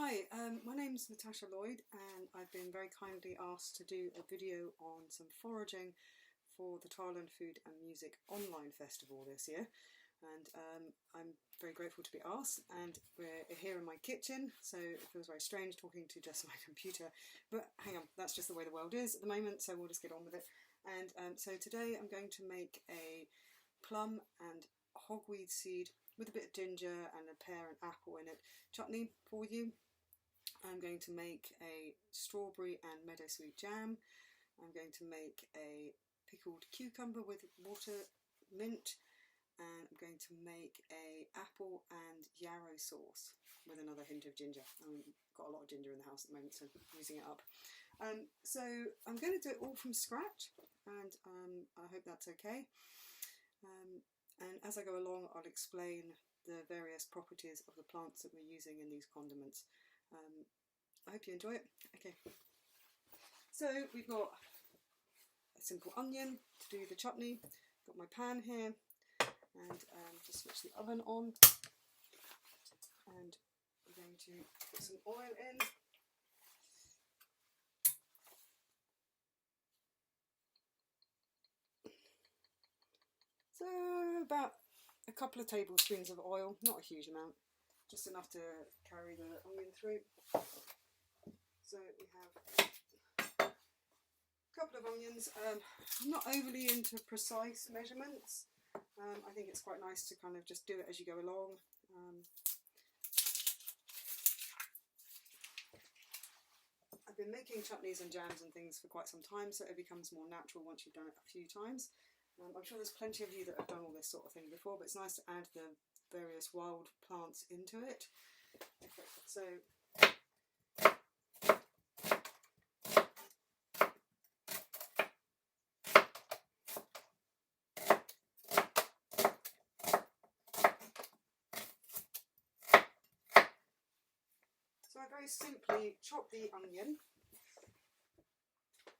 Hi, my name's Natasha Lloyd, and I've been very kindly asked to do a video on some foraging for the Thailand Food and Music Online Festival this year. And I'm very grateful to be asked, and we're here in my kitchen, so it feels very strange talking to just my computer, but hang on, that's just the way the world is at the moment, so we'll just get on with it. And so today I'm going to make a plum and hogweed seed with a bit of ginger and a pear and apple in it chutney for you. I'm going to make a strawberry and meadowsweet jam. I'm going to make a pickled cucumber with water mint, and I'm going to make a apple and yarrow sauce with another hint of ginger. I've got a lot of ginger in the house at the moment, so I'm using it up. So I'm going to do it all from scratch, and I hope that's okay. And as I go along, I'll explain the various properties of the plants that we're using in these condiments. I hope you enjoy it. Okay, so we've got a simple onion to do the chutney. Got my pan here, and just switch the oven on, and I'm going to put some oil in. So about a couple of tablespoons of oil, not a huge amount, just enough to carry the onion through. So we have a couple of onions. I'm not overly into precise measurements. I think it's quite nice to kind of just do it as you go along. I've been making chutneys and jams and things for quite some time, so it becomes more natural once you've done it a few times. I'm sure there's plenty of you that have done all this sort of thing before, but it's nice to add the various wild plants into it. Okay, so I very simply chop the onion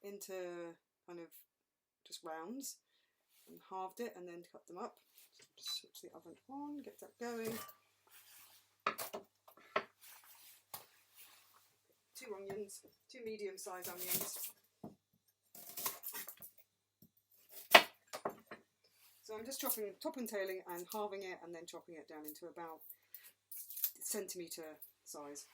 into kind of just rounds and halved it, and then cut them up. Just switch the oven on, get that going. 2 onions, 2 medium-sized onions. So I'm just chopping, top and tailing and halving it, and then chopping it down into about centimetre size.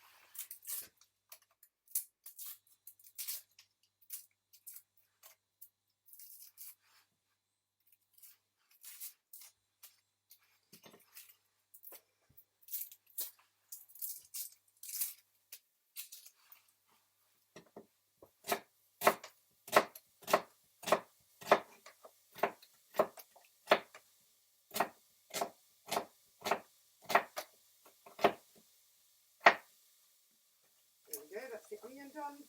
There we go, that's the onion done.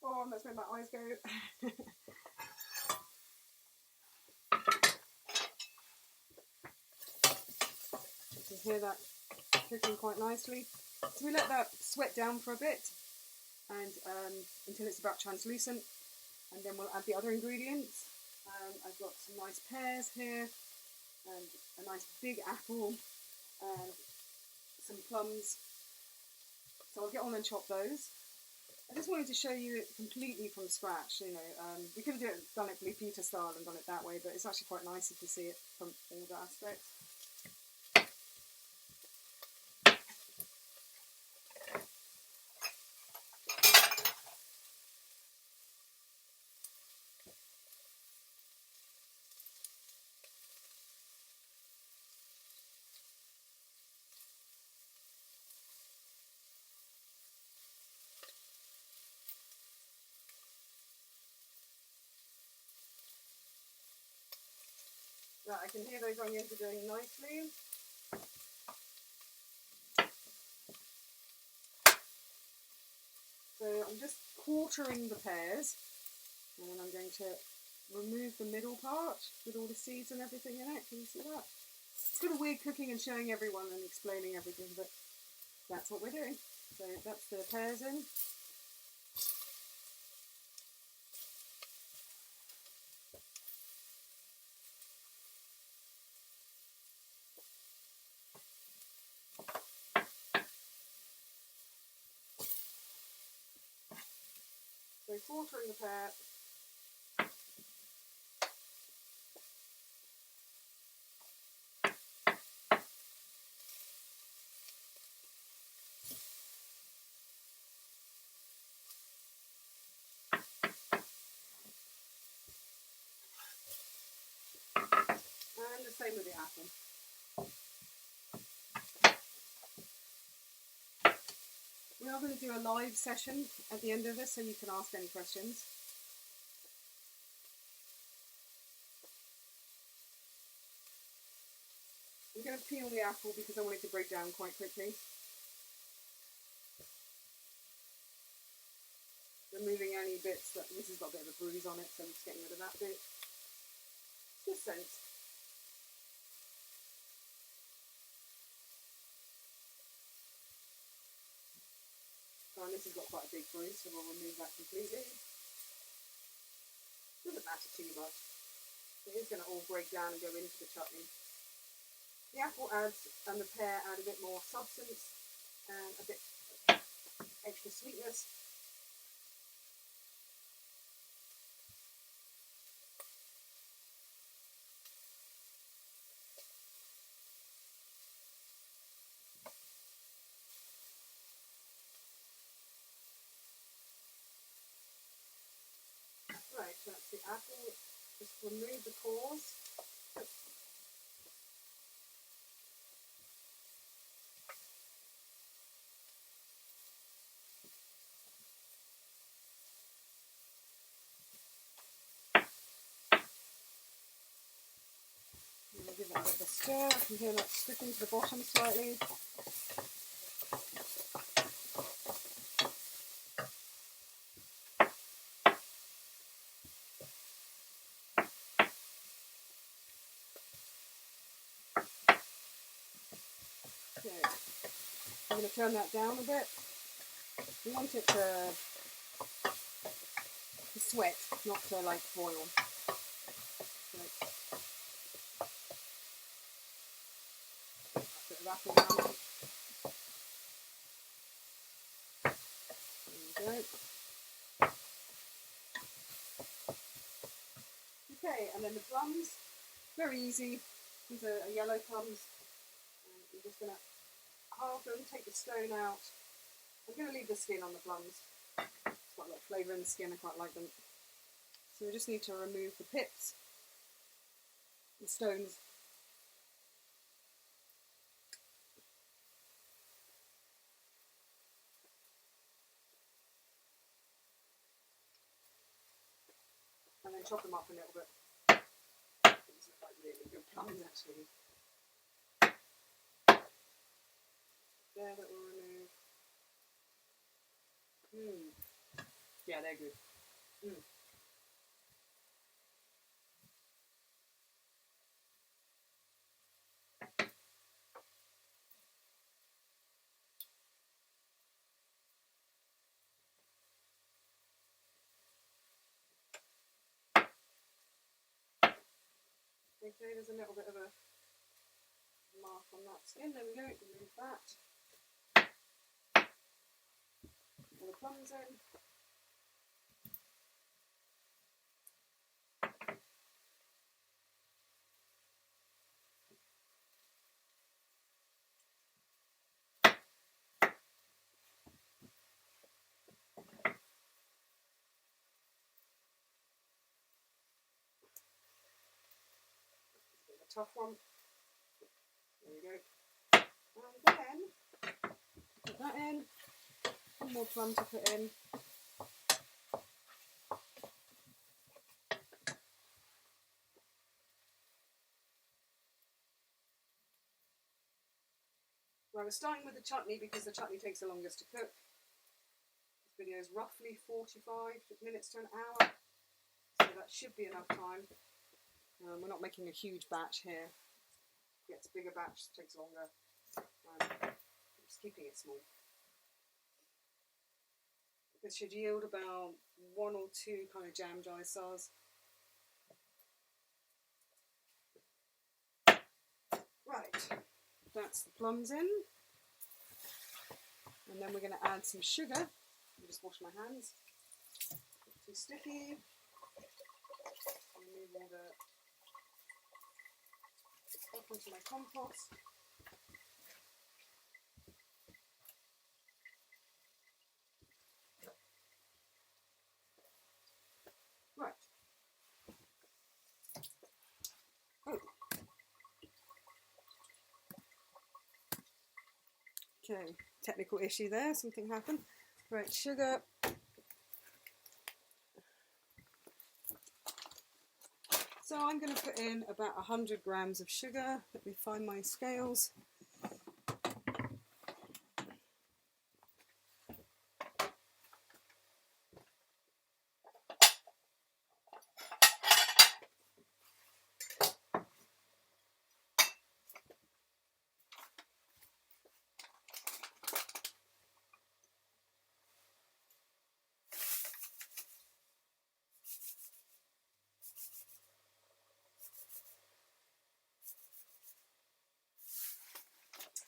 Oh, that's where my eyes go. You can hear that cooking quite nicely. So we let that sweat down for a bit, and until it's about translucent, and then we'll add the other ingredients. I've got some nice pears here, and a nice big apple, and some plums. So I'll get on and chop those. I just wanted to show you it completely from scratch. You know, we could have done it Lupita style and done it that way, but it's actually quite nice if you see it from all the aspects. Right, I can hear those onions are doing nicely. So I'm just quartering the pears, and then I'm going to remove the middle part with all the seeds and everything in it. Can you see that? It's kind of weird cooking and showing everyone and explaining everything, but that's what we're doing. So that's the pears in. So quartering the pear. And the same with the apple. We are going to do a live session at the end of this, so you can ask any questions. I'm going to peel the apple because I want it to break down quite quickly. Removing any bits that this has got a bit of a bruise on it, so I'm just getting rid of that bit. Just sense. Oh, and this has got quite a big bruise, so we'll remove that completely. Doesn't matter too much. It is going to all break down and go into the chutney. The apple adds, and the pear add a bit more substance and a bit extra sweetness. Right, so that's the apple. Just remove the cores. Give it a bit of a stir. I can hear that sticking to the bottom slightly. Okay. I'm going to turn that down a bit. We want it to sweat, not to like boil. Right. A bit of apple down. There we go. Okay, and then the plums, very easy. These are yellow plums. I'm just going to halve them, take the stone out. I'm going to leave the skin on the plums. It's got a lot of flavour in the skin, I quite like them. So we just need to remove the pips, the stones. And then chop them up a little bit. These look like really good plums actually. There, that will remove. Yeah, they're good. Okay, there's a little bit of a mark on that skin. There we go, remove that. All the plums in. Tough one. There we go. And then put that in. One more plum to put in. Well, we're starting with the chutney because the chutney takes the longest to cook. This video is roughly 45 minutes to an hour, so that should be enough time. We're not making a huge batch here. If it gets a bigger batch, it takes longer. I'm just keeping it small. This should yield about 1 or 2 kind of jam dry sauce. Right, that's the plums in. And then we're going to add some sugar. I'll just wash my hands. too sticky. Remove all the stuff into my compost. Right. Oh. Okay, technical issue there, something happened. Right, sugar. So I'm going to put in about 100 grams of sugar. Let me find my scales.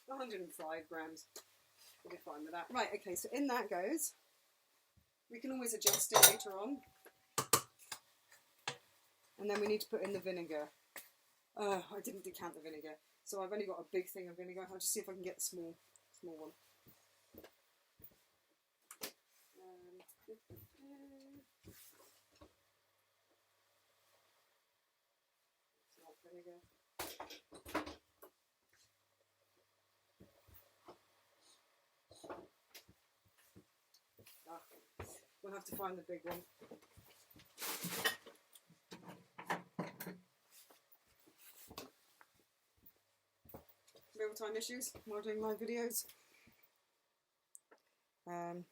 One 105 grams. We'll be fine with that. Right, okay, so in that goes. We can always adjust it later on. And then we need to put in the vinegar. I didn't decant the vinegar, so I've only got a big thing of vinegar. I'll just see if I can get the small one. It's not vinegar. We'll have to find the big one. Real-time issues while doing my videos. I've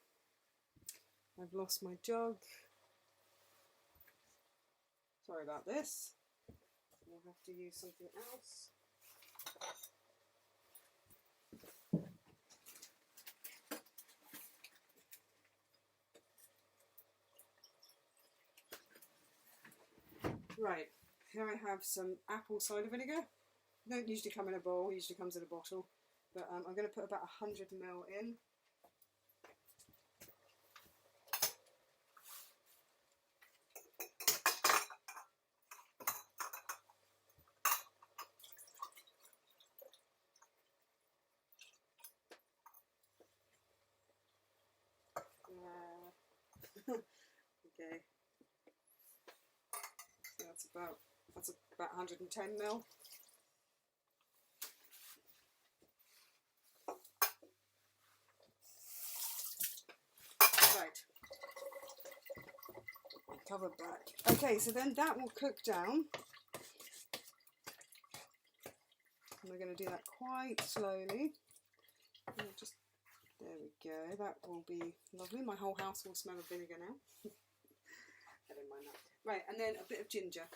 lost my jug. Sorry about this. We'll have to use something else. Right, here I have some apple cider vinegar. Don't usually come in a bowl, usually comes in a bottle, but I'm going to put about 100 ml in. Okay. That's about 110 ml. Right. Cover back. Okay, so then that will cook down. And we're going to do that quite slowly. Just there we go. That will be lovely. My whole house will smell of vinegar now. I don't mind that. Right, and then a bit of ginger.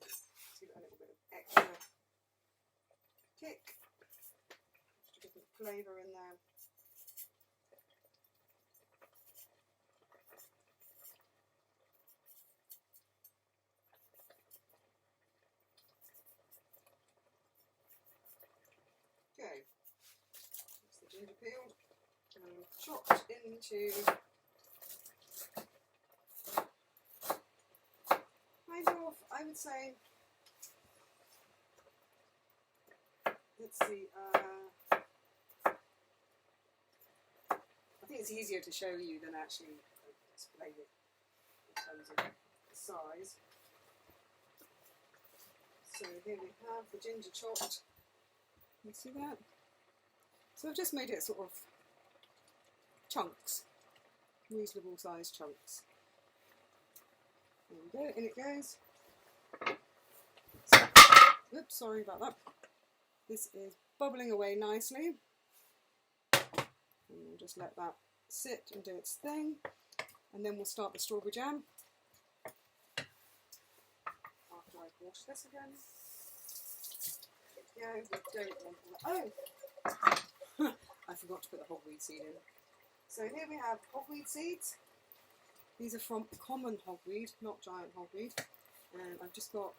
Let's give it a little bit of extra kick. Just a different flavour in there. Okay. That's the ginger peeled and chopped into kind of, I would say, let's see, I think it's easier to show you than actually explain it in terms of size. So here we have the ginger chopped. You see that? So I've just made it sort of chunks, reasonable sized chunks. There we go, in it goes. So, oops, sorry about that. This is bubbling away nicely. And we'll just let that sit and do its thing. And then we'll start the strawberry jam. After I wash this again. Yeah, we don't want all that. Oh! I forgot to put the hogweed seed in. So here we have hogweed seeds. These are from common hogweed, not giant hogweed. And I've just got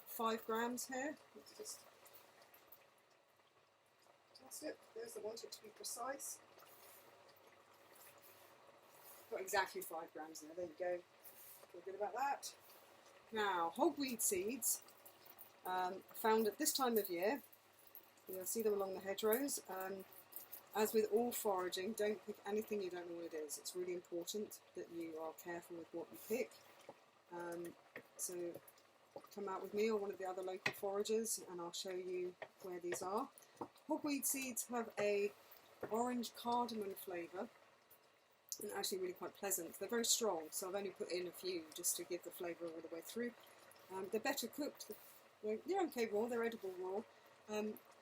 5 grams here. Let's just test it. There's the want it to be precise. Got exactly 5 grams there. There you go. Feel good about that. Now, hogweed seeds, found at this time of year. You'll see them along the hedgerows. As with all foraging, don't pick anything you don't know what it is. It's really important that you are careful with what you pick. So come out with me or one of the other local foragers and I'll show you where these are. Hogweed seeds have a orange cardamom flavour and actually really quite pleasant. They're very strong, so I've only put in a few just to give the flavour all the way through. They're better cooked. They're okay raw, they're edible raw.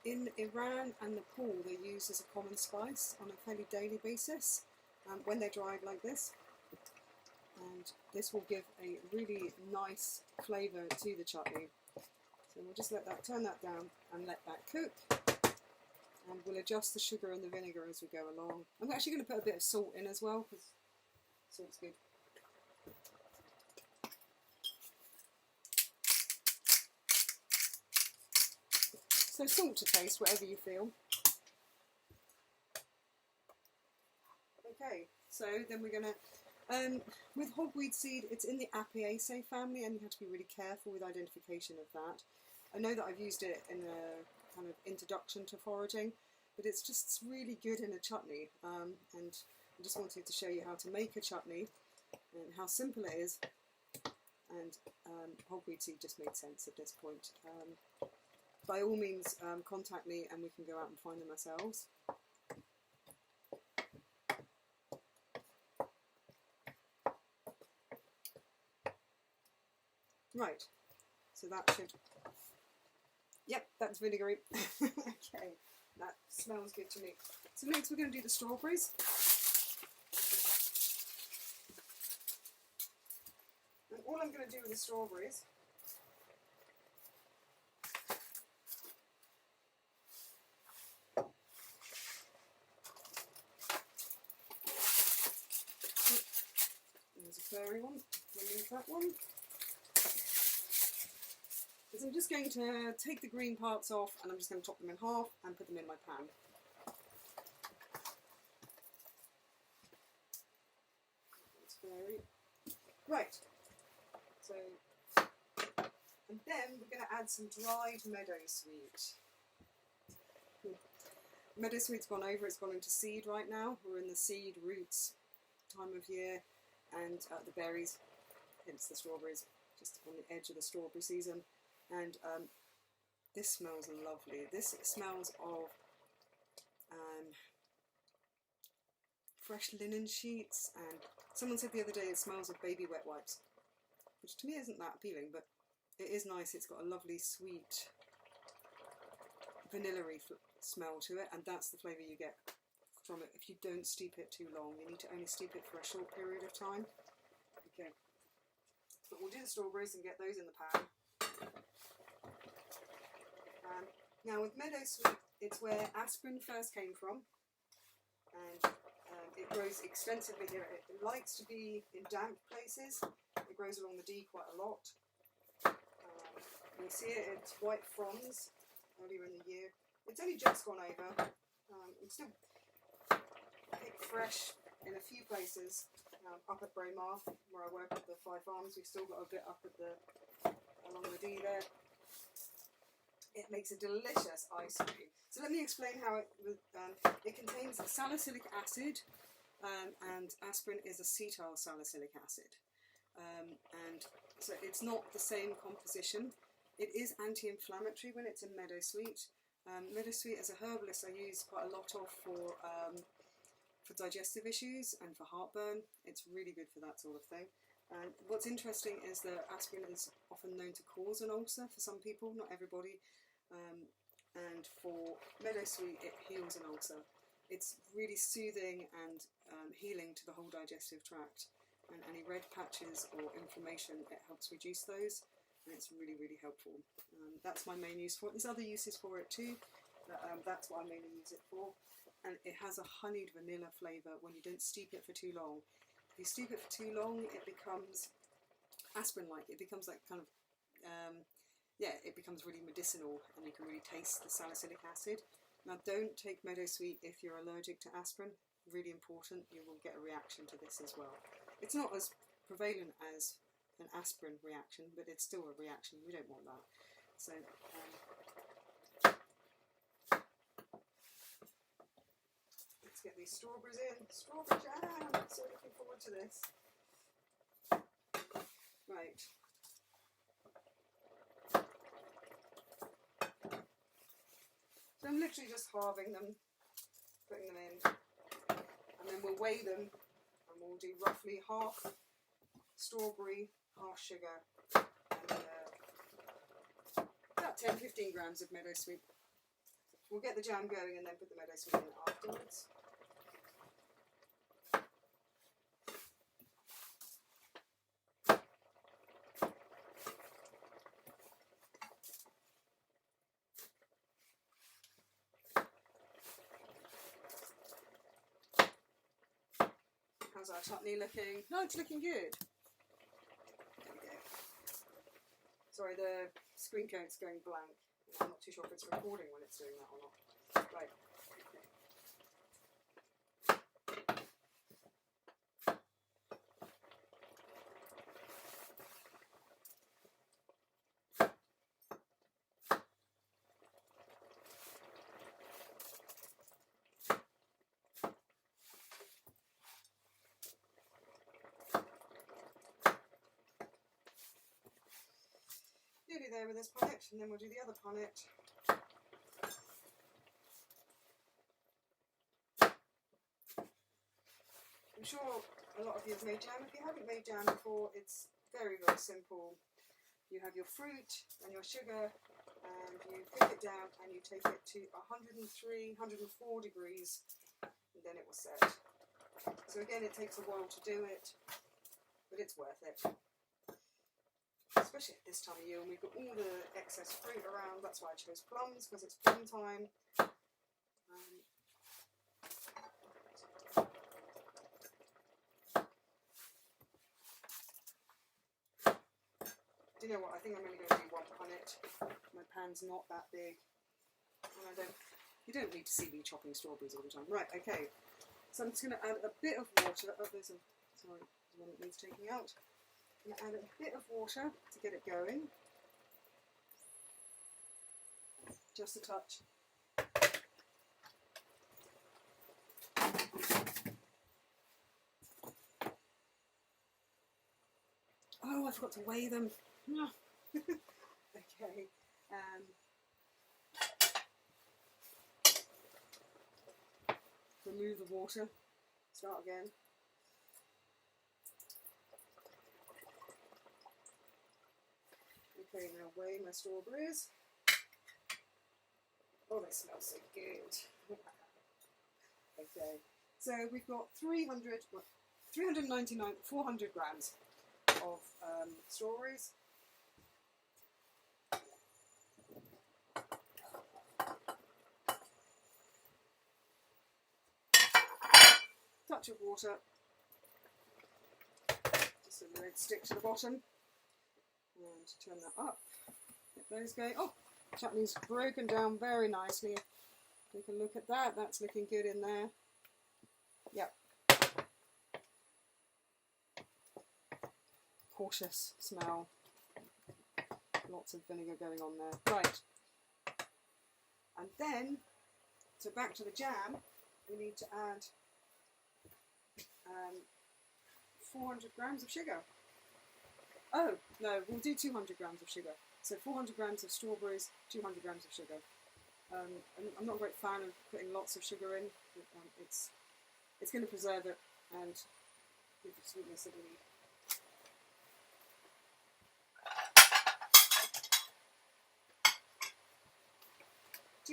In Iran and Nepal, they're used as a common spice on a fairly daily basis when they're dried like this. And this will give a really nice flavour to the chutney. So we'll just turn that down and let that cook. And we'll adjust the sugar and the vinegar as we go along. I'm actually going to put a bit of salt in as well, because salt's good. So salt to taste, whatever you feel. Okay, so then we're going to, with hogweed seed, it's in the Apiaceae family and you have to be really careful with identification of that. I know that I've used it in a kind of introduction to foraging, but it's just really good in a chutney. And I just wanted to show you how to make a chutney and how simple it is. And hogweed seed just made sense at this point. By all means, contact me and we can go out and find them ourselves. Right, so that should, yep, that's vinegary. Okay, that smells good to me. So next we're going to do the strawberries. And all I'm going to do with the strawberries furry one, remove that one. So I'm just going to take the green parts off and I'm just going to chop them in half and put them in my pan. That's furry. Right, so, and then we're going to add some dried meadowsweet. Meadowsweet's gone over, it's gone into seed right now. We're in the seed roots time of year. And the berries, hence the strawberries, just on the edge of the strawberry season. And this smells lovely. This smells of fresh linen sheets, and someone said the other day it smells of baby wet wipes, which to me isn't that appealing, but it is nice. It's got a lovely sweet vanilla-y smell to it, and that's the flavour you get from it if you don't steep it too long. You need to only steep it for a short period of time. Okay, but we'll do the strawberries and get those in the pan. Now with meadowsweet, it's where aspirin first came from, and it grows extensively here. It likes to be in damp places. It grows along the Dee quite a lot. You see it, it's white fronds earlier in the year. It's only just gone over. It's still picked fresh in a few places. Up at Braemar, where I work at the Five Farms, we've still got a bit up at along the Dee there. It makes a delicious ice cream. So let me explain how it contains salicylic acid, and aspirin is acetyl salicylic acid. And so it's not the same composition. It is anti-inflammatory when it's in meadowsweet. Meadowsweet as a herbalist I use quite a lot of for digestive issues and for heartburn. It's really good for that sort of thing. And what's interesting is that aspirin is often known to cause an ulcer for some people, not everybody. And for meadowsweet, it heals an ulcer. It's really soothing and healing to the whole digestive tract. And any red patches or inflammation, it helps reduce those. And it's really, really helpful. That's my main use for it. There's other uses for it too, but that's what I mainly use it for. And it has a honeyed vanilla flavour when you don't steep it for too long. If you steep it for too long, it becomes aspirin-like. It becomes like kind of, it becomes really medicinal, and you can really taste the salicylic acid. Now, don't take meadowsweet if you're allergic to aspirin. Really important. You will get a reaction to this as well. It's not as prevalent as an aspirin reaction, but it's still a reaction. We don't want that. So let's get these strawberries in. Strawberry jam! So looking forward to this. Right. So I'm literally just halving them, putting them in, and then we'll weigh them, and we'll do roughly half strawberry, half sugar, and about 10-15 grams of meadow sweet. We'll get the jam going and then put the meadow sweet in afterwards. How's our chutney looking? No, it's looking good. There we go. Sorry, the screen code's going blank. I'm not too sure if it's recording when it's doing that or not. Right. Nearly there with this punnet, and then we'll do the other punnet. I'm sure a lot of you have made jam. If you haven't made jam before, it's very, very simple. You have your fruit and your sugar, and you cook it down, and you take it to 103, 104 degrees, and then it will set. So again, it takes a while to do it, but it's worth it. Especially at this time of year when we've got all the excess fruit around. That's why I chose plums, because it's plum time. Do you know what? I think I'm only going to do one punnet. My pan's not that big, and you don't need to see me chopping strawberries all the time. Right, okay. So I'm just going to add a bit of water. Oh, there's one that needs taking out. I'm going to add a bit of water to get it going. Just a touch. Oh, I forgot to weigh them. Okay. Remove the water. Start again. Okay, now weigh my strawberries. Oh, they smell so good. Okay, so we've got 399, 400 grams of strawberries. Touch of water, just so the lid sticks to the bottom. And turn that up, get those going. Oh, chutney's broken down very nicely. Take a look at that, that's looking good in there. Yep. Cautious smell. Lots of vinegar going on there. Right. And then, so back to the jam, we need to add 400 grams of sugar. Oh, no, we'll do 200 grams of sugar. So 400 grams of strawberries, 200 grams of sugar. I'm not a great fan of putting lots of sugar in. It's going to preserve it and give the sweetness that we need.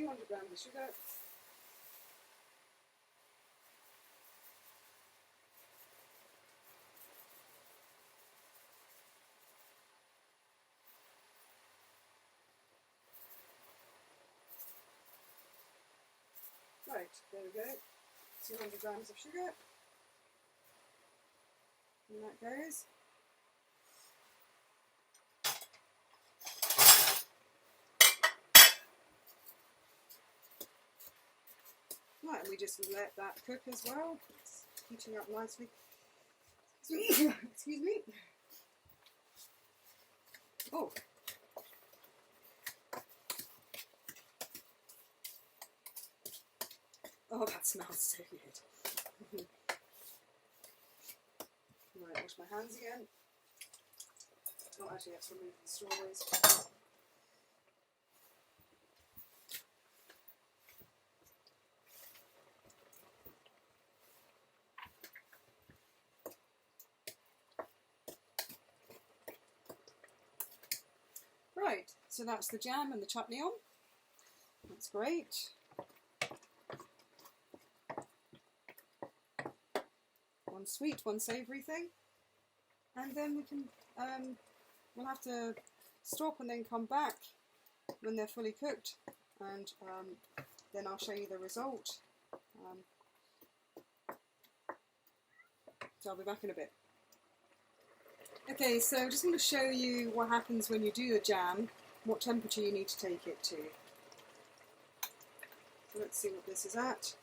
$200 grams of sugar. Right, there we go. 200 grams of sugar. And that goes. Right, and we just let that cook as well. It's heating up nicely. Excuse me. Oh. Oh, that smells so good. Right, wash my hands again. Oh, actually, I have to remove the strawberries. Right, so that's the jam and the chutney on. That's great. One sweet, one savoury thing. And then we can, we'll have to stop and then come back when they're fully cooked. And then I'll show you the result. So I'll be back in a bit. Okay, so I just want to show you what happens when you do the jam, what temperature you need to take it to. So let's see what this is at.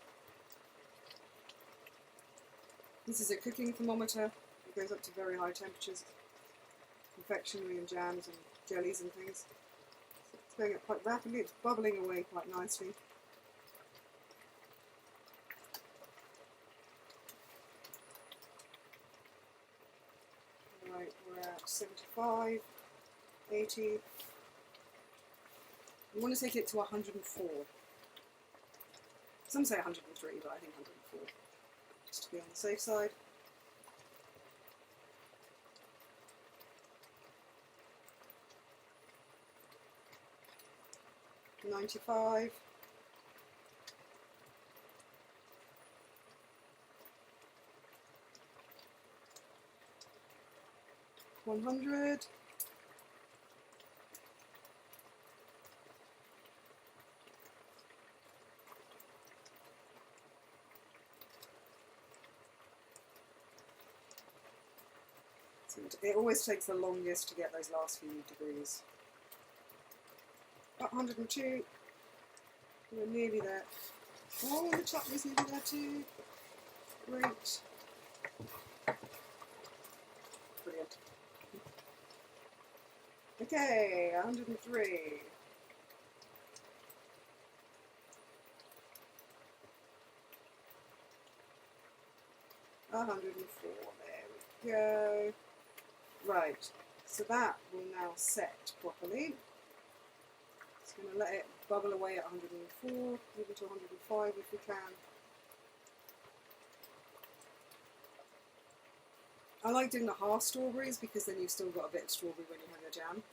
This is a cooking thermometer. It goes up to very high temperatures. Confectionery and jams and jellies and things. So it's going up quite rapidly, it's bubbling away quite nicely. Right, we're at 75, 80. We want to take it to 104. Some say 103, but I think 104. Just to be on the safe side. $95. $100. It always takes the longest to get those last few degrees. About 102. We're nearly there. Oh, the chutney's nearly there too. Great. Brilliant. Okay, 103. $104. There we go. Right, so that will now set properly. Just going to let it bubble away at 104, maybe to 105 if we can. I like doing the half strawberries because then you've still got a bit of strawberry when you have your jam.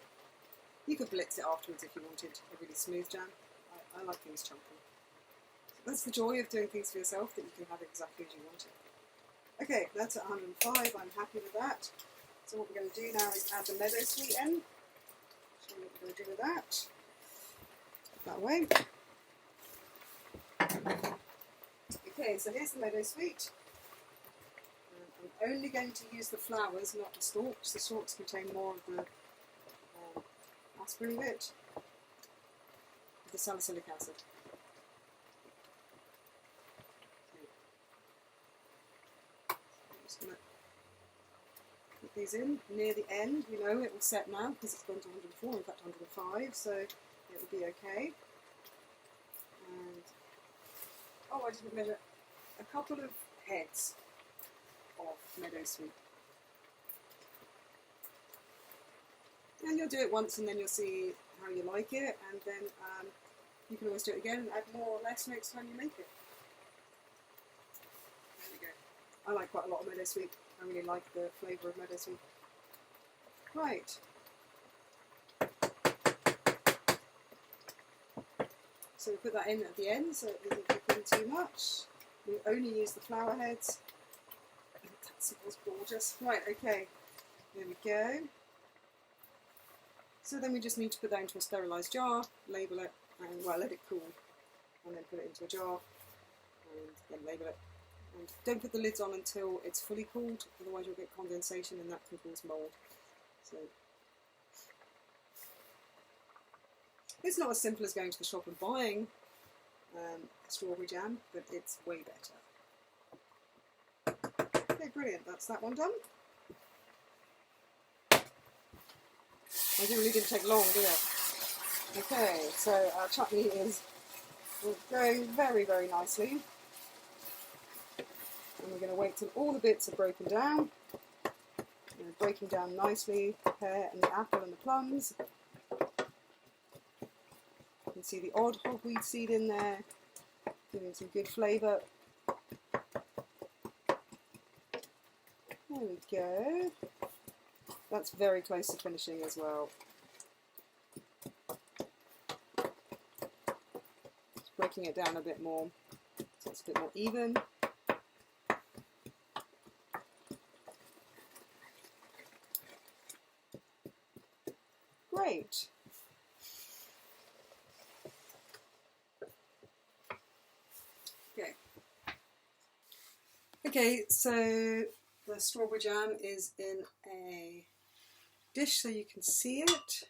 You could blitz it afterwards if you wanted a really smooth jam. I like things chunky. That's the joy of doing things for yourself, that you can have it exactly as you want it. Okay, that's at 105, I'm happy with that. So what we're going to do now is add the meadow sweet in. Show you what we're going to do with that. That way. Okay, so here's the meadow sweet. I'm only going to use the flowers, not the stalks. The stalks contain more of the aspirin bit, the salicylic acid. I'm just going to put these in near the end. You know it will set now because it's gone to 104, in fact 105, so it will be okay. And oh, I didn't measure a couple of heads of meadow sweet. And you'll do it once and then you'll see how you like it, and then you can always do it again and add more or less next time you make it. There we go. I like quite a lot of meadow sweet. I really like the flavour of meadow sweet. Right. So we put that in at the end so it doesn't cook in too much. We only use the flower heads. That smells gorgeous. Right, okay. There we go. So then we just need to put that into a sterilised jar, label it, and well, let it cool, and then put it into a jar, and then label it. And don't put the lids on until it's fully cooled, otherwise you'll get condensation and that can cause mould. So it's not as simple as going to the shop and buying strawberry jam, but it's way better. Okay, brilliant, that's that one done. It really didn't take long, did it? Okay, so our chutney is going very, very nicely. And we're going to wait till all the bits are broken down. And breaking down nicely, the pear and the apple and the plums. You can see the odd hogweed seed in there, giving some good flavour. There we go. That's very close to finishing as well. Just breaking it down a bit more so it's a bit more even. Great. Okay, so the strawberry jam is in a dish so you can see it.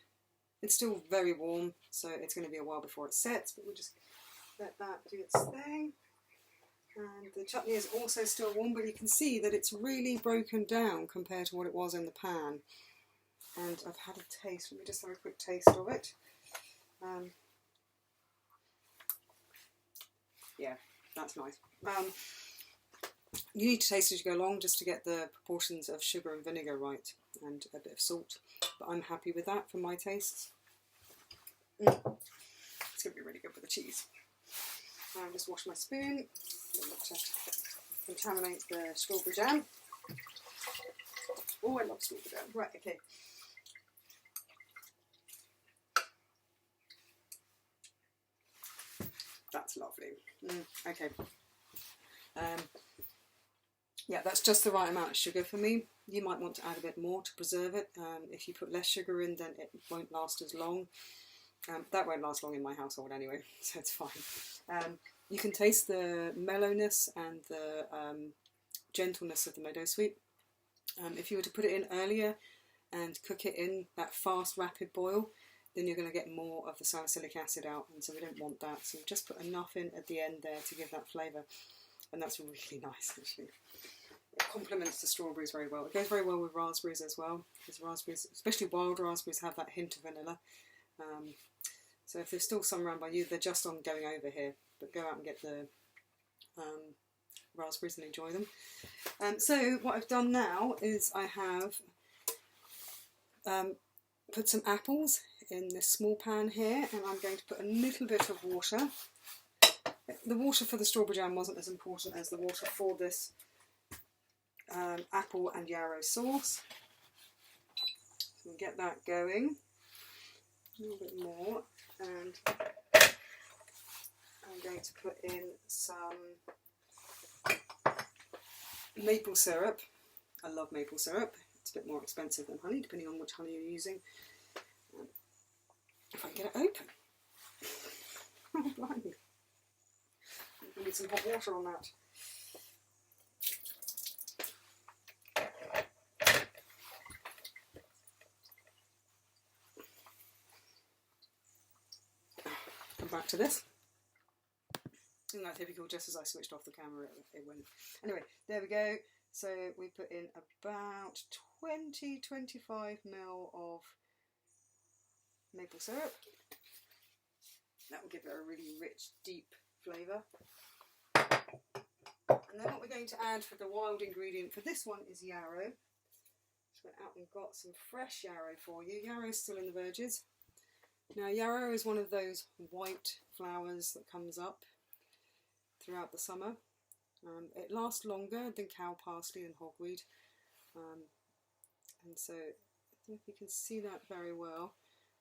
It's still very warm, so it's going to be a while before it sets, but we'll just let that do its thing. And the chutney is also still warm, but you can see that it's really broken down compared to what it was in the pan. And I've had a taste. Let me just have a quick taste of it. Yeah, that's nice. You need to taste as you go along just to get the proportions of sugar and vinegar right, and a bit of salt. But I'm happy with that for my tastes. It's going to be really good with the cheese. I'll just wash my spoon not to contaminate the strawberry jam. Oh, I love strawberry jam. Right, okay. That's lovely. Okay. Yeah, that's just the right amount of sugar for me. You might want to add a bit more to preserve it. If you put less sugar in, then it won't last as long. That won't last long in my household anyway, so it's fine. You can taste the mellowness and the gentleness of the meadowsweet. If you were to put it in earlier and cook it in that fast, rapid boil, then you're going to get more of the salicylic acid out, and so we don't want that. So just put enough in at the end there to give that flavour, and that's really nice actually. It complements the strawberries very well. It goes very well with raspberries as well, because raspberries, especially wild raspberries, have that hint of vanilla. So if there's still some around by you, they're just on going over here, but go out and get the raspberries and enjoy them. So what I've done now is I have put some apples in this small pan here, and I'm going to put a little bit of water. The water for the strawberry jam wasn't as important as the water for this apple and yarrow sauce. So we'll get that going. A little bit more, and I'm going to put in some maple syrup. I love maple syrup. It's a bit more expensive than honey, depending on which honey you're using. If I can get it open. Oh, blimey. We need some hot water on that. Come back to this. Isn't that typical? Just as I switched off the camera, it went. Anyway, there we go. So we put in about 20-25 ml of maple syrup. That will give it a really rich, deep flavour. And then what we're going to add for the wild ingredient for this one is yarrow. Just went out and got some fresh yarrow for you. Yarrow is still in the verges. Now yarrow is one of those white flowers that comes up throughout the summer. It lasts longer than cow parsley and hogweed, and so I don't know if you can see that very well.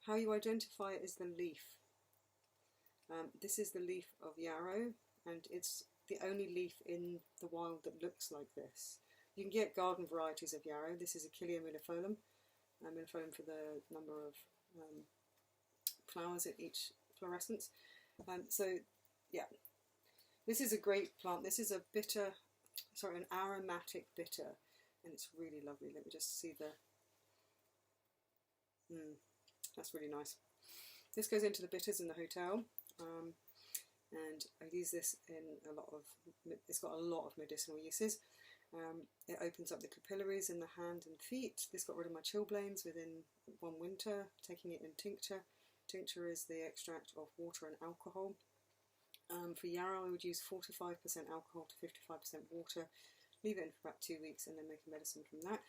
How you identify it is the leaf. This is the leaf of yarrow, and it's the only leaf in the wild that looks like this. You can get garden varieties of yarrow. This is Achillea millifolum, millifolum for the number of flowers at each fluorescence. So yeah, this is a great plant. This is a bitter, sorry, an aromatic bitter, and it's really lovely. Let me just see the, that's really nice. This goes into the bitters in the hotel, and I use this in a lot of, it's got a lot of medicinal uses. It opens up the capillaries in the hand and feet. This got rid of my chilblains within one winter, taking it in tincture. Tincture is the extract of water and alcohol. For yarrow, I would use 45% alcohol to 55% water, leave it in for about 2 weeks and then make a medicine from that.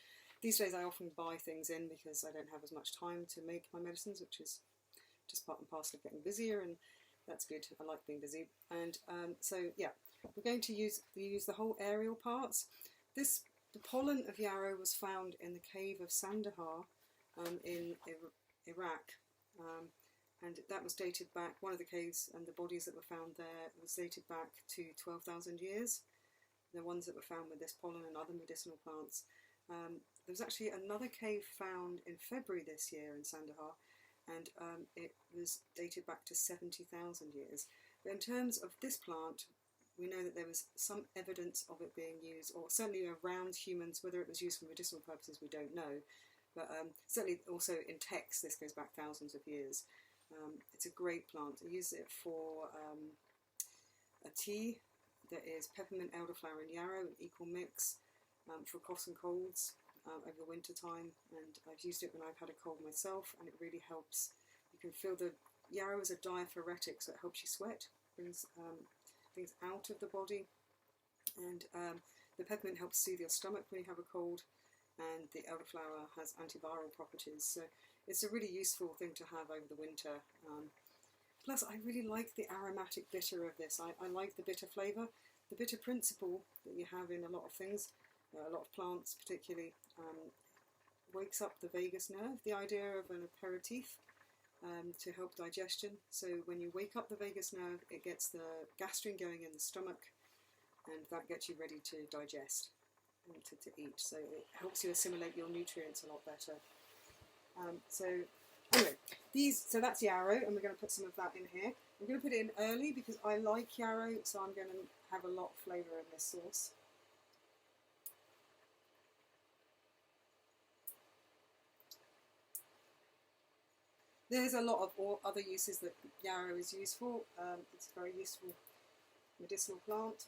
These days I often buy things in because I don't have as much time to make my medicines, which is just part and parcel of getting busier, and that's good. I like being busy. And so yeah, we're going to use the whole aerial parts. The pollen of yarrow was found in the cave of Sandahar in Iraq. And that was dated back, one of the caves and the bodies that were found there was dated back to 12,000 years. The ones that were found with this pollen and other medicinal plants. There was actually another cave found in February this year in Sandahar, and it was dated back to 70,000 years. But in terms of this plant, we know that there was some evidence of it being used, or certainly around humans. Whether it was used for medicinal purposes, we don't know. But certainly also in text, this goes back thousands of years. It's a great plant. I use it for a tea that is peppermint, elderflower and yarrow, an equal mix, for coughs and colds over the winter time, and I've used it when I've had a cold myself, and it really helps. You can feel the yarrow is a diaphoretic, so it helps you sweat, brings things out of the body, and the peppermint helps soothe your stomach when you have a cold, and the elderflower has antiviral properties, so it's a really useful thing to have over the winter. Plus, I really like the aromatic bitter of this. I like the bitter flavour. The bitter principle that you have in a lot of things, a lot of plants particularly, wakes up the vagus nerve, the idea of an aperitif to help digestion. So when you wake up the vagus nerve, it gets the gastrin going in the stomach, and that gets you ready to digest and to eat. So it helps you assimilate your nutrients a lot better. So anyway, so that's yarrow, and we're going to put some of that in here. I'm going to put it in early because I like yarrow, so I'm going to have a lot of flavour in this sauce. There's a lot of other uses that yarrow is used for. It's a very useful medicinal plant.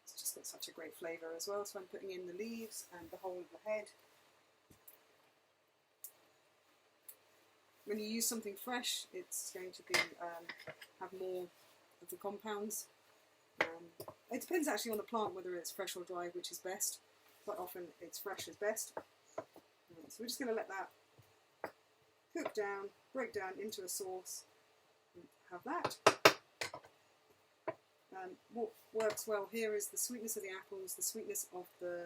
It's just got such a great flavour as well, so I'm putting in the leaves and the whole of the head. When you use something fresh, it's going to be have more of the compounds. It depends actually on the plant whether it's fresh or dry, which is best. Quite often it's fresh is best. So we're just going to let that cook down, break down into a sauce, and have that. What works well here is the sweetness of the apples, the sweetness of the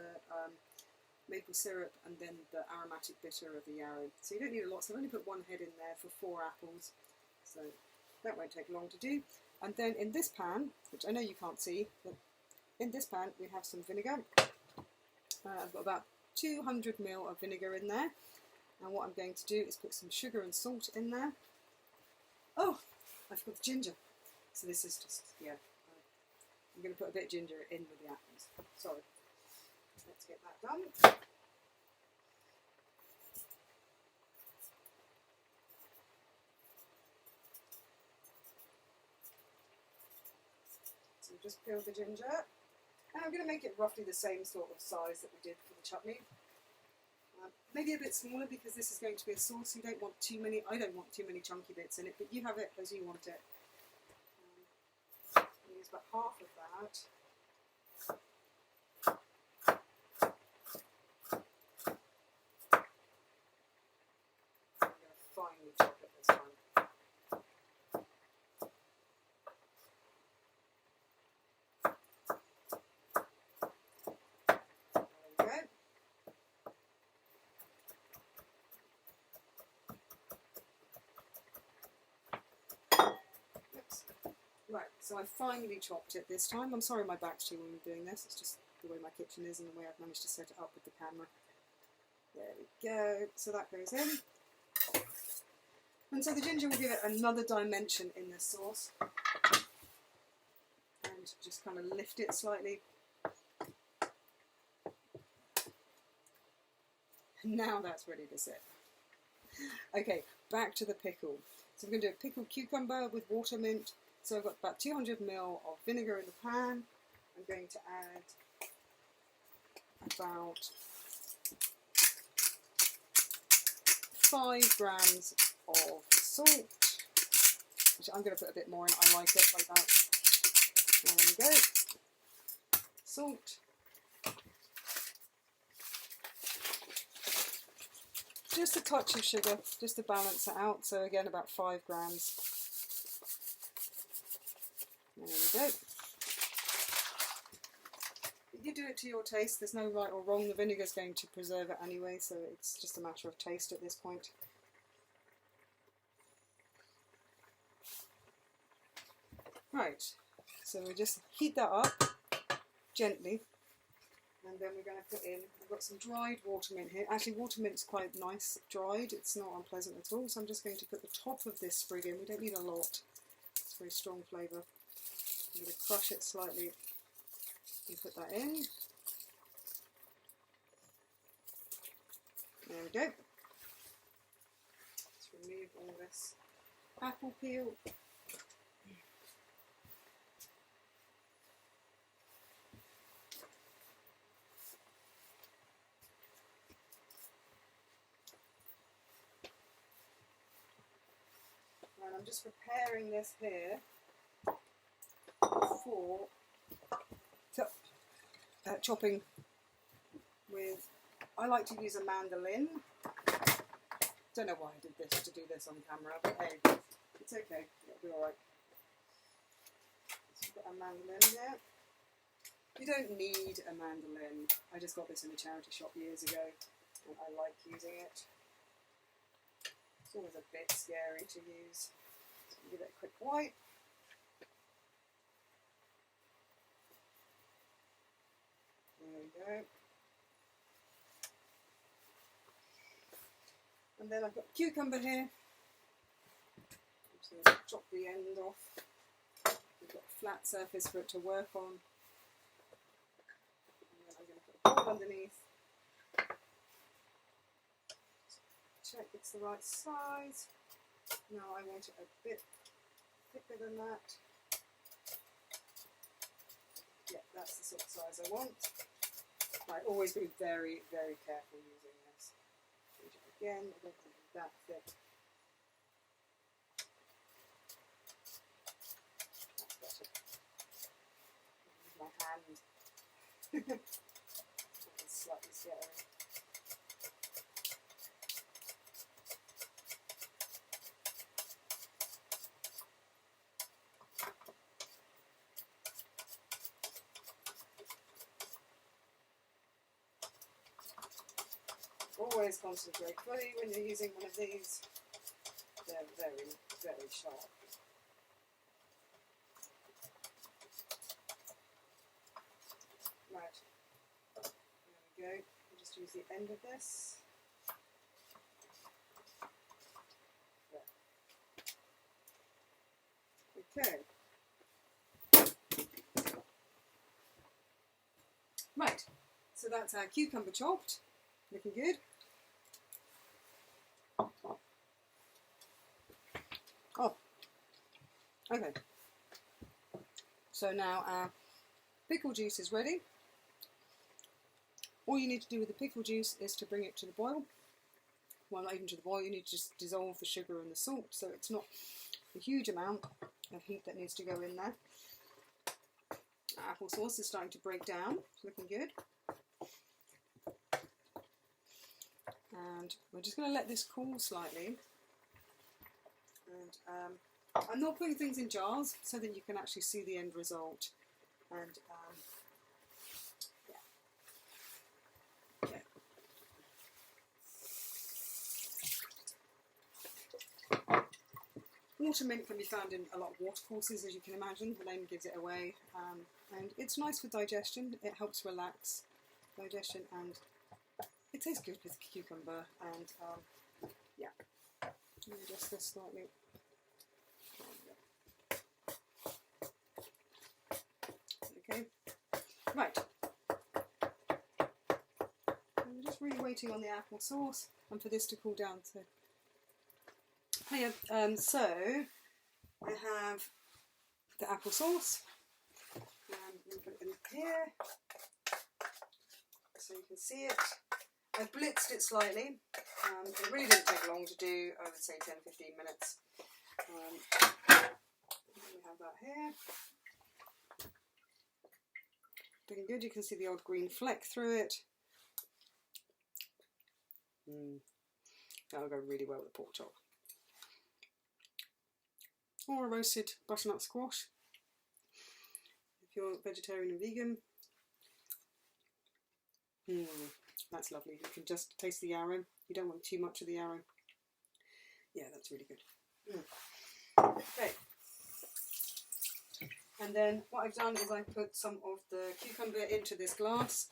maple syrup, and then the aromatic bitter of the yarrow. So you don't need a lot, so I've only put one head in there for 4 apples, so that won't take long to do. And then in this pan, which I know you can't see, but in this pan we have some vinegar. I've got about 200 ml of vinegar in there, and what I'm going to do is put some sugar and salt in there. Oh, I forgot the ginger. So this is just, yeah, I'm going to put a bit of ginger in with the apples. Sorry. Let's get that done. So just peel the ginger. And I'm going to make it roughly the same sort of size that we did for the chutney. Maybe a bit smaller because this is going to be a sauce. You don't want too many. I don't want too many chunky bits in it, but you have it as you want it. I'll use about half of that. Finely chop it this time. There we go. Oops. Right, so I finely chopped it this time. I'm sorry my back's to you when I'm doing this. It's just the way my kitchen is and the way I've managed to set it up with the camera. There we go. So that goes in. And so the ginger will give it another dimension in this sauce, and just kind of lift it slightly. Now that's ready to sit. Okay, back to the pickle. So we're going to do a pickled cucumber with water mint. So I've got about 200 ml of vinegar in the pan. I'm going to add about 5 grams of salt, which I'm going to put a bit more in. I like it like that. There we go. Salt. Just a touch of sugar, just to balance it out. So again, about 5 grams. There we go. You do it to your taste. There's no right or wrong. The vinegar is going to preserve it anyway, so it's just a matter of taste at this point. Right, so we just heat that up gently, and then we're going to put in, I've got some dried watermint here. Actually, watermint's quite nice dried, it's not unpleasant at all, so I'm just going to put the top of this sprig in. We don't need a lot, it's a very strong flavour. I'm going to crush it slightly and put that in. There we go. Let's remove all this apple peel. And I'm just preparing this here for chopping with, I like to use a mandolin. Don't know why I did this, to do this on camera, but hey, it's okay, it'll be alright. So put a mandolin here. You don't need a mandolin, I just got this in a charity shop years ago and I like using it. It's always a bit scary to use, so give it a quick wipe. There we go. And then I've got cucumber here. I'm just going to chop the end off. We've got a flat surface for it to work on. And then I'm going to put a bowl underneath. Check it's the right size. Now I want it a bit thicker than that. Yeah, that's the sort of size I want. I always be very, very careful using this. Again, I don't want it that thick. That's better. Use my hand. That is slightly scary. Always concentrate fully when you're using one of these. They're very, very sharp. Right, there we go. I'll just use the end of this. There. Okay. Right, so that's our cucumber chopped. Looking good. Oh, okay. So now our pickle juice is ready. All you need to do with the pickle juice is to bring it to the boil. Well, not even to the boil, you need to just dissolve the sugar and the salt, so it's not a huge amount of heat that needs to go in there. Our applesauce is starting to break down, it's looking good. And we're just going to let this cool slightly. And I'm not putting things in jars so that you can actually see the end result. And yeah. Watermint can be found in a lot of watercourses, as you can imagine. The name gives it away. And it's nice for digestion. It helps relax digestion, and it tastes good with cucumber. And yeah, adjust this slightly. Okay, right. I'm just really waiting on the applesauce and for this to cool down. So, so I have the applesauce, and I'm going to put it in here so you can see it. I blitzed it slightly. It really didn't take long to do, I would say 10-15 minutes. We have that here. Looking good, you can see the old green fleck through it. That'll go really well with the pork chop. Or a roasted butternut squash, if you're vegetarian and vegan. That's lovely. You can just taste the yarrow. You don't want too much of the yarrow. Yeah, that's really good. Okay. And then what I've done is I put some of the cucumber into this glass.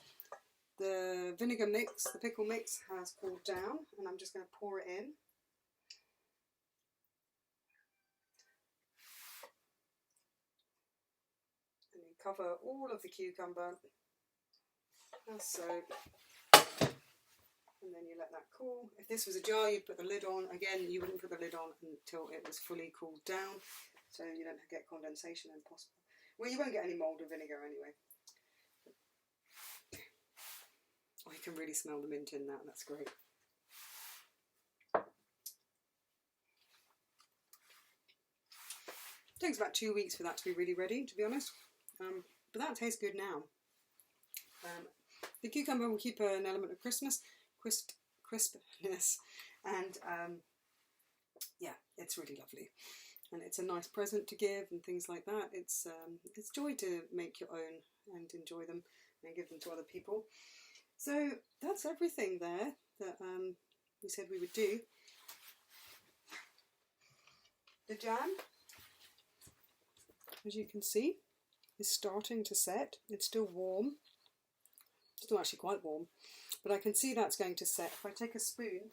The vinegar mix, the pickle mix, has cooled down, and I'm just going to pour it in. And you cover all of the cucumber, as so. And then you let that cool. If this was a jar, you'd put the lid on. Again, you wouldn't put the lid on until it was fully cooled down, so you don't get condensation and possible. Well, you won't get any mould or vinegar anyway. Oh, you can really smell the mint in that. That's great. It takes about 2 weeks for that to be really ready, to be honest. But that tastes good now. The cucumber will keep an element of crispness, and yeah, it's really lovely. And it's a nice present to give and things like that. It's joy to make your own and enjoy them and give them to other people. So that's everything there that we said we would do. The jam, as you can see, is starting to set. It's still warm. It's still actually quite warm, but I can see that's going to set. If I take a spoon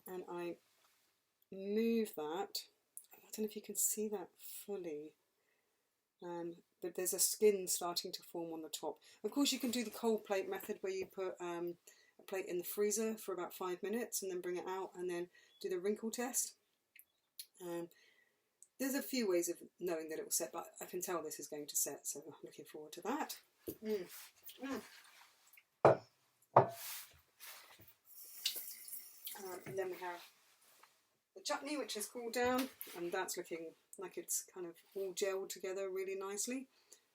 and I move that, I don't know if you can see that fully, but there's a skin starting to form on the top. Of course, you can do the cold plate method where you put a plate in the freezer for about 5 minutes and then bring it out and then do the wrinkle test. There's a few ways of knowing that it will set, but I can tell this is going to set, so I'm looking forward to that. And then we have the chutney, which has cooled down, and that's looking like it's kind of all gelled together really nicely.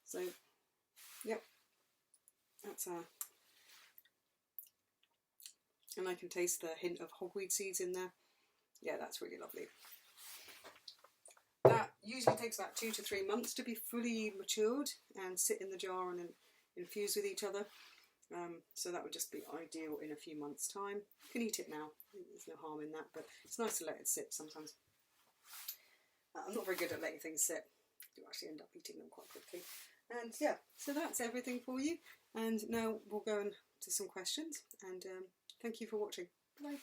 So, yep, that's and I can taste the hint of hogweed seeds in there. Yeah, that's really lovely. That usually takes about 2 to 3 months to be fully matured and sit in the jar and then infuse with each other. So that would just be ideal in a few months' time. You can eat it now, there's no harm in that, but it's nice to let it sit sometimes. I'm not very good at letting things sit. You actually end up eating them quite quickly. And yeah, so that's everything for you. And now we'll go into some questions, and thank you for watching. Bye.